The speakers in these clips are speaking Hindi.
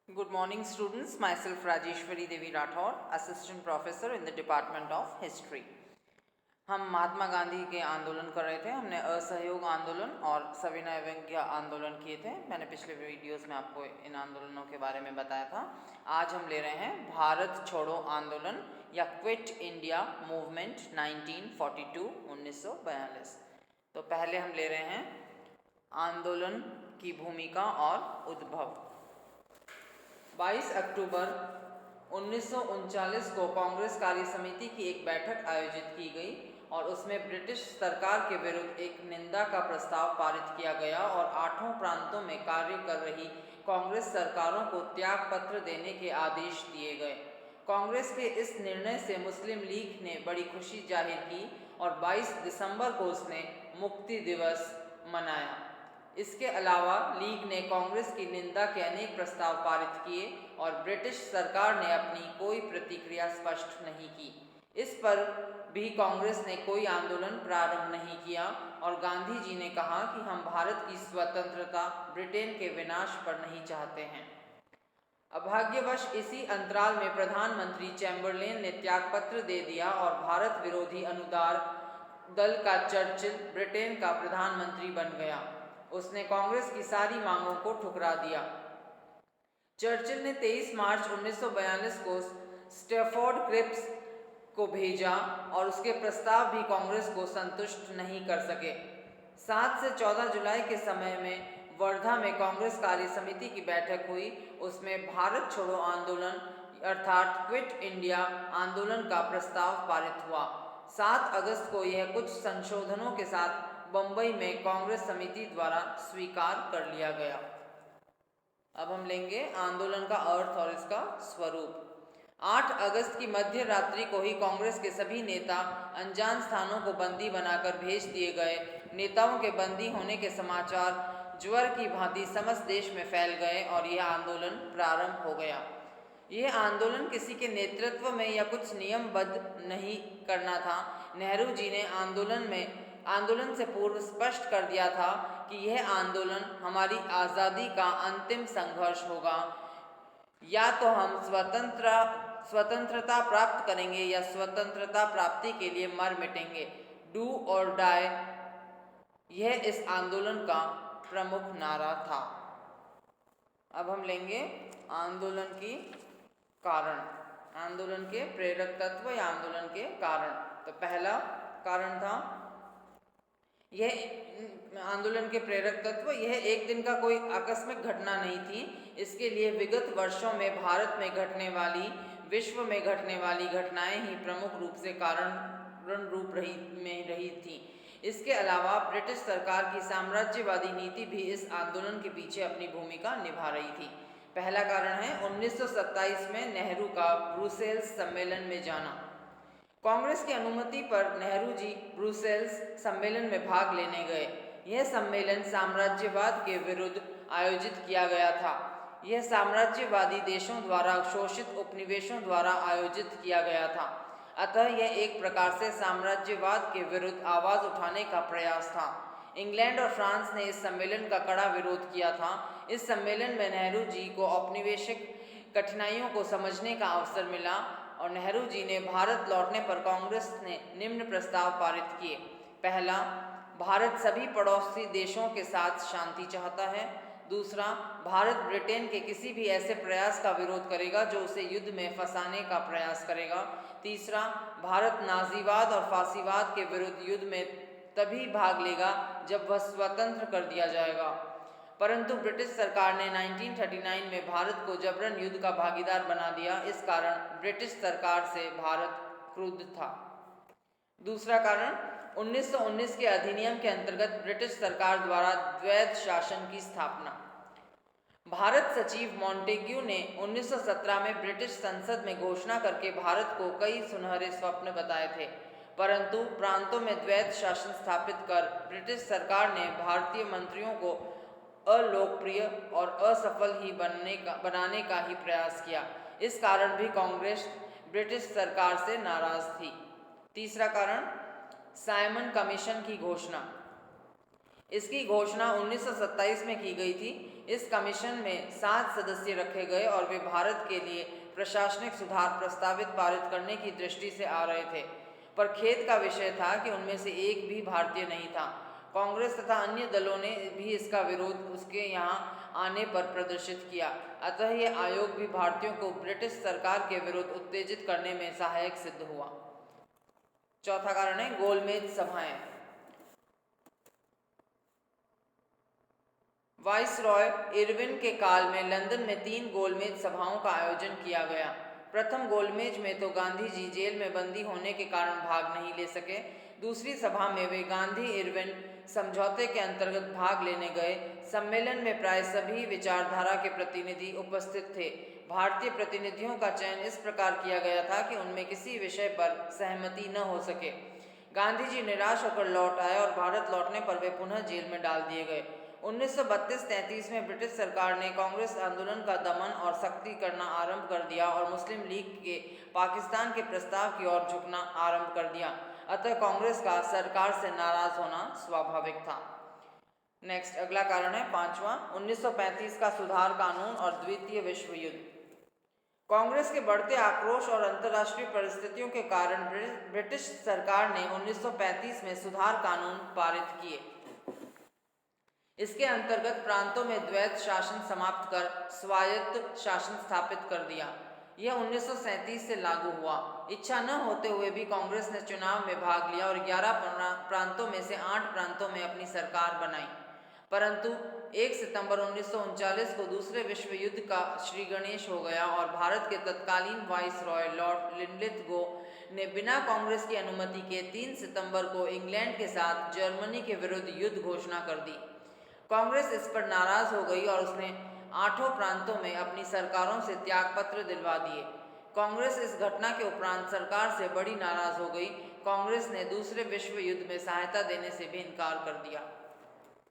Good morning students, myself Rajeshwari Devi Rathore, Assistant Professor in the Department of History. हम महात्मा गांधी के आंदोलन कर रहे थे। हमने असहयोग आंदोलन और सविनय अवज्ञा आंदोलन किए थे। मैंने पिछले वीडियोस में आपको इन आंदोलनों के बारे में बताया था। आज हम ले रहे हैं भारत छोड़ो आंदोलन या क्विट इंडिया मूवमेंट 1942-1942। तो पहले हम ले रहे हैं आंदोलन की भूमिका और उद्भव। 22 अक्टूबर 1939 को कांग्रेस कार्य समिति की एक बैठक आयोजित की गई और उसमें ब्रिटिश सरकार के विरुद्ध एक निंदा का प्रस्ताव पारित किया गया और 8 प्रांतों में कार्य कर रही कांग्रेस सरकारों को त्याग पत्र देने के आदेश दिए गए। कांग्रेस के इस निर्णय से मुस्लिम लीग ने बड़ी खुशी जाहिर की और 22 दिसंबर को उसने मुक्ति दिवस मनाया। इसके अलावा लीग ने कांग्रेस की निंदा के अनेक प्रस्ताव पारित किए और ब्रिटिश सरकार ने अपनी कोई प्रतिक्रिया स्पष्ट नहीं की। इस पर भी कांग्रेस ने कोई आंदोलन प्रारंभ नहीं किया और गांधी जी ने कहा कि हम भारत की स्वतंत्रता ब्रिटेन के विनाश पर नहीं चाहते हैं। अभाग्यवश इसी अंतराल में प्रधानमंत्री चैम्बरलेन ने त्यागपत्र दे दिया और भारत विरोधी अनुदार दल का चर्चिल ब्रिटेन का प्रधानमंत्री बन गया। उसने कांग्रेस की सारी मांगों को ठुकरा दिया। चर्चिल ने 23 मार्च 1942 को स्टैफोर्ड क्रिप्स को भेजा और उसके प्रस्ताव भी कांग्रेस को संतुष्ट नहीं कर सके। 7 से 14 जुलाई के समय में वर्धा में कांग्रेस कार्य समिति की बैठक हुई। उसमें भारत छोड़ो आंदोलन अर्थात क्विट इंडिया आंदोलन का प्रस्ताव पारित हुआ। 7 अगस्त को यह कुछ संशोधनों के साथ बंबई में कांग्रेस समिति द्वारा स्वीकार कर लिया गया। अब हम लेंगे आंदोलन का अर्थ और इसका स्वरूप। 8 अगस्त की मध्य रात्रि को ही कांग्रेस के सभी नेता अनजान स्थानों को बंदी बनाकर भेज दिए गए। नेताओं के बंदी होने के समाचार ज्वर की भांति समस्त देश में फैल गए और यह आंदोलन प्रारंभ हो गया। यह आंदोलन किसी के नेतृत्व में या कुछ नियमबद्ध नहीं करना था। नेहरू जी ने आंदोलन से पूर्व स्पष्ट कर दिया था कि यह आंदोलन हमारी आज़ादी का अंतिम संघर्ष होगा। या तो हम स्वतंत्रता प्राप्त करेंगे या स्वतंत्रता प्राप्ति के लिए मर मिटेंगे। डू और डाई, यह इस आंदोलन का प्रमुख नारा था। अब हम लेंगे आंदोलन की कारण, आंदोलन के प्रेरक तत्व या आंदोलन के कारण। तो पहला कारण था यह आंदोलन के प्रेरक तत्व, यह एक दिन का कोई आकस्मिक घटना नहीं थी। इसके लिए विगत वर्षों में भारत में घटने वाली, विश्व में घटने वाली घटनाएं ही प्रमुख रूप से कारण रूप रही थी। इसके अलावा ब्रिटिश सरकार की साम्राज्यवादी नीति भी इस आंदोलन के पीछे अपनी भूमिका निभा रही थी। पहला कारण है 1927 में नेहरू का ब्रुसेल्स सम्मेलन में जाना। कांग्रेस की अनुमति पर नेहरू जी ब्रुसेल्स सम्मेलन में भाग लेने गए। यह सम्मेलन साम्राज्यवाद के विरुद्ध आयोजित किया गया था। यह साम्राज्यवादी देशों द्वारा शोषित उपनिवेशों द्वारा आयोजित किया गया था। अतः यह एक प्रकार से साम्राज्यवाद के विरुद्ध आवाज़ उठाने का प्रयास था। इंग्लैंड और फ्रांस ने इस सम्मेलन का कड़ा विरोध किया था। इस सम्मेलन में नेहरू जी को औपनिवेशिक कठिनाइयों को समझने का अवसर मिला और नेहरू जी ने भारत लौटने पर कांग्रेस ने निम्न प्रस्ताव पारित किए। पहला, भारत सभी पड़ोसी देशों के साथ शांति चाहता है। दूसरा, भारत ब्रिटेन के किसी भी ऐसे प्रयास का विरोध करेगा जो उसे युद्ध में फंसाने का प्रयास करेगा। तीसरा, भारत नाजीवाद और फासीवाद के विरुद्ध युद्ध में तभी भाग लेगा जब वह स्वतंत्र कर दिया जाएगा। परंतु ब्रिटिश सरकार ने 1939 में भारत को जबरन युद्ध का भागीदार बना दिया। इस कारण ब्रिटिश सरकार से भारत क्रुद्ध था। दूसरा कारण, 1919 के अधिनियम के अंतर्गत ब्रिटिश सरकार द्वारा द्वैध शासन की स्थापना। भारत सचिव मॉन्टेग्यू ने 1917 में ब्रिटिश संसद में घोषणा करके भारत को कई सुनहरे स्वप्न बताए थे, परंतु प्रांतों में द्वैध शासन स्थापित कर ब्रिटिश सरकार ने भारतीय मंत्रियों को अलोकप्रिय और असफल ही बनाने का ही प्रयास किया। इस कारण भी कांग्रेस ब्रिटिश सरकार से नाराज थी। तीसरा कारण, साइमन कमीशन की घोषणा। इसकी घोषणा 1927 में की गई थी। इस कमीशन में 7 सदस्य रखे गए और वे भारत के लिए प्रशासनिक सुधार प्रस्तावित पारित करने की दृष्टि से आ रहे थे, पर खेद का विषय था कि उनमें से एक भी भारतीय नहीं था। कांग्रेस तथा अन्य दलों ने भी इसका विरोध उसके यहाँ आने पर प्रदर्शित किया, अतः यह आयोग भी भारतीयों को ब्रिटिश सरकार के विरुद्ध उत्तेजित करने में सहायक सिद्ध हुआ। चौथा कारण है गोलमेज सभाएं। वाइसरॉय इरविन के काल में लंदन में 3 गोलमेज सभाओं का आयोजन किया गया। प्रथम गोलमेज में तो गांधी जी जेल में बंदी होने के कारण भाग नहीं ले सके। दूसरी सभा में वे गांधी इरविन समझौते के अंतर्गत भाग लेने गए। सम्मेलन में प्राय सभी विचारधारा के प्रतिनिधि उपस्थित थे। भारतीय प्रतिनिधियों का चयन इस प्रकार किया गया था कि उनमें किसी विषय पर सहमति न हो सके। गांधी जी निराश होकर लौट आए और भारत लौटने पर वे पुनः जेल में डाल दिए गए। 1932-33 में ब्रिटिश सरकार ने कांग्रेस आंदोलन का दमन और सख्ती करना आरंभ कर दिया और मुस्लिम लीग के पाकिस्तान के प्रस्ताव की ओर झुकना आरंभ कर दिया, अतः कांग्रेस का सरकार से नाराज होना स्वाभाविक था। नेक्स्ट अगला कारण है पांचवा, 1935 का सुधार कानून और द्वितीय विश्व युद्ध। कांग्रेस के बढ़ते आक्रोश और अंतर्राष्ट्रीय परिस्थितियों के कारण ब्रिटिश सरकार ने 1935 में सुधार कानून पारित किए। इसके अंतर्गत प्रांतों में द्वैत शासन समाप्त कर स्वायत्त शासन स्थापित कर दिया। यह 1937 से लागू हुआ। इच्छा न होते हुए भी कांग्रेस ने चुनाव में भाग लिया और 11 प्रांतों में से 8 प्रांतों में अपनी सरकार बनाई, परंतु 1 सितंबर 1939 को दूसरे विश्व युद्ध का श्रीगणेश हो गया और भारत के तत्कालीन वाइसरॉय लॉर्ड लिनलिथगो ने बिना कांग्रेस की अनुमति के 3 सितंबर को इंग्लैंड के साथ जर्मनी के विरुद्ध युद्ध घोषणा कर दी। कांग्रेस इस पर नाराज हो गई और उसने 8 प्रांतों में अपनी सरकारों से त्यागपत्र दिलवा दिए। कांग्रेस इस घटना के उपरांत सरकार से बड़ी नाराज हो गई। कांग्रेस ने दूसरे विश्व युद्ध में सहायता देने से भी इनकार कर दिया।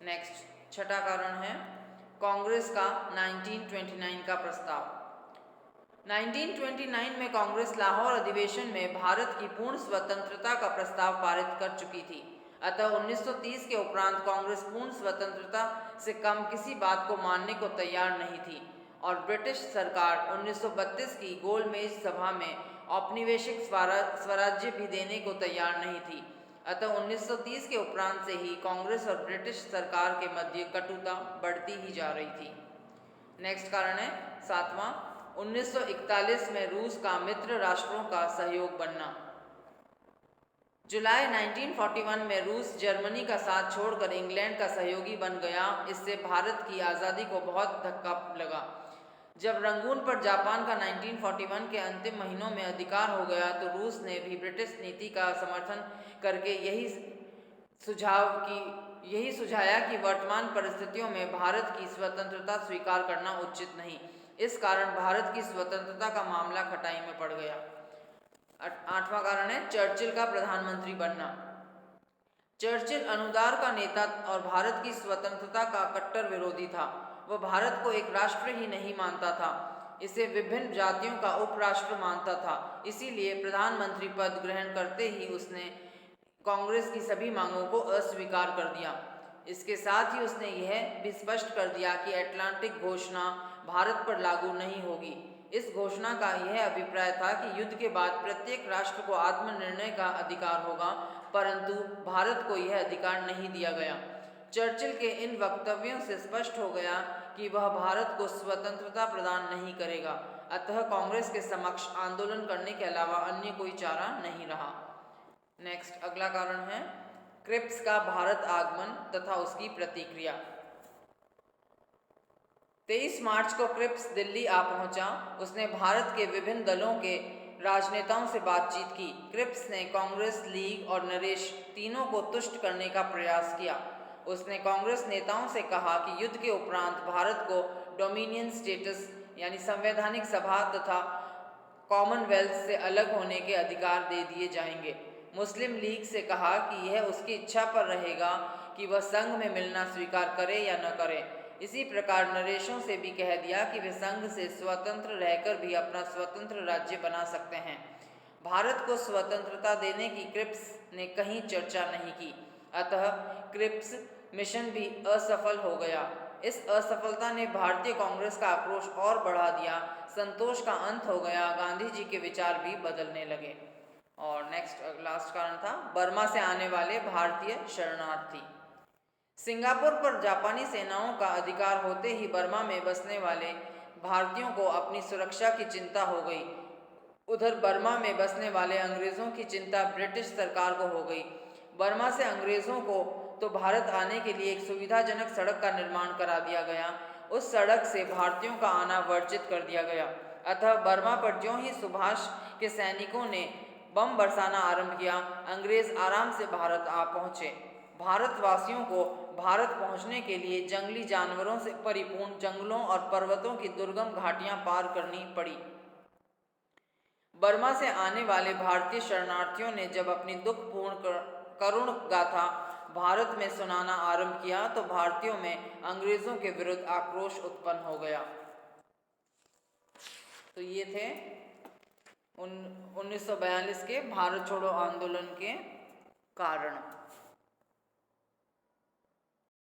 नेक्स्ट छठा कारण है कांग्रेस का 1929 का प्रस्ताव। 1929 में कांग्रेस लाहौर अधिवेशन में भारत की पूर्ण स्वतंत्रता का प्रस्ताव पारित कर चुकी थी, अतः 1930 के उपरांत कांग्रेस पूर्ण स्वतंत्रता से कम किसी बात को मानने को तैयार नहीं थी और ब्रिटिश सरकार 1932 की गोलमेज सभा में औपनिवेशिक स्वराज्य भी देने को तैयार नहीं थी। अतः 1930 के उपरांत से ही कांग्रेस और ब्रिटिश सरकार के मध्य कटुता बढ़ती ही जा रही थी। नेक्स्ट कारण है सातवां, 1941 में रूस का मित्र राष्ट्रों का सहयोग बनना। जुलाई 1941 में रूस जर्मनी का साथ छोड़कर इंग्लैंड का सहयोगी बन गया। इससे भारत की आज़ादी को बहुत धक्का लगा। जब रंगून पर जापान का 1941 के अंतिम महीनों में अधिकार हो गया तो रूस ने भी ब्रिटिश नीति का समर्थन करके यही सुझाया कि वर्तमान परिस्थितियों में भारत की स्वतंत्रता स्वीकार करना उचित नहीं। इस कारण भारत की स्वतंत्रता का मामला खटाई में पड़ गया। आठवां कारण है चर्चिल का प्रधानमंत्री बनना। चर्चिल अनुदार का नेता और भारत की स्वतंत्रता का कट्टर विरोधी था। वह भारत को एक राष्ट्र ही नहीं मानता था, इसे विभिन्न जातियों का उपराष्ट्र मानता था। इसीलिए प्रधानमंत्री पद ग्रहण करते ही उसने कांग्रेस की सभी मांगों को अस्वीकार कर दिया। इसके साथ ही उसने यह भी स्पष्ट कर दिया कि अटलांटिक घोषणा भारत पर लागू नहीं होगी। इस घोषणा का यह अभिप्राय था कि युद्ध के बाद प्रत्येक राष्ट्र को आत्मनिर्णय का अधिकार होगा, परंतु भारत को यह अधिकार नहीं दिया गया। चर्चिल के इन वक्तव्यों से स्पष्ट हो गया कि वह भारत को स्वतंत्रता प्रदान नहीं करेगा, अतः कांग्रेस के समक्ष आंदोलन करने के अलावा अन्य कोई चारा नहीं रहा। नेक्स्ट अगला कारण है क्रिप्स का भारत आगमन तथा उसकी प्रतिक्रिया। 23 मार्च को क्रिप्स दिल्ली आ पहुंचा। उसने भारत के विभिन्न दलों के राजनेताओं से बातचीत की। क्रिप्स ने कांग्रेस, लीग और नरेश तीनों को तुष्ट करने का प्रयास किया। उसने कांग्रेस नेताओं से कहा कि युद्ध के उपरांत भारत को डोमिनियन स्टेटस यानी संवैधानिक सभा तथा कॉमनवेल्थ से अलग होने के अधिकार दे दिए जाएंगे। मुस्लिम लीग से कहा कि यह उसकी इच्छा पर रहेगा कि वह संघ में मिलना स्वीकार करे या न करे। इसी प्रकार नरेशों से भी कह दिया कि वे संघ से स्वतंत्र रहकर भी अपना स्वतंत्र राज्य बना सकते हैं। भारत को स्वतंत्रता देने की क्रिप्स ने कहीं चर्चा नहीं की, अतः क्रिप्स मिशन भी असफल हो गया। इस असफलता ने भारतीय कांग्रेस का आक्रोश और बढ़ा दिया। संतोष का अंत हो गया, गांधी जी के विचार भी बदलने लगे। और नेक्स्ट लास्ट कारण था बर्मा से आने वाले भारतीय शरणार्थी। सिंगापुर पर जापानी सेनाओं का अधिकार होते ही बर्मा में बसने वाले भारतीयों को अपनी सुरक्षा की चिंता हो गई। उधर बर्मा में बसने वाले अंग्रेज़ों की चिंता ब्रिटिश सरकार को हो गई। बर्मा से अंग्रेज़ों को तो भारत आने के लिए एक सुविधाजनक सड़क का निर्माण करा दिया गया। उस सड़क से भारतीयों का आना वर्जित कर दिया गया। अतः बर्मा पर ज्यों ही सुभाष के सैनिकों ने बम बरसाना आरंभ किया, अंग्रेज़ आराम से भारत आ पहुँचे। भारतवासियों को भारत पहुंचने के लिए जंगली जानवरों से परिपूर्ण जंगलों और पर्वतों की दुर्गम घाटियां पार करनी पड़ी। बर्मा से आने वाले भारतीय शरणार्थियों ने जब अपनी दुखपूर्ण करुण गाथा भारत में सुनाना आरंभ किया तो भारतीयों में अंग्रेजों के विरुद्ध आक्रोश उत्पन्न हो गया। तो ये थे 1942 के भारत छोड़ो आंदोलन के कारण।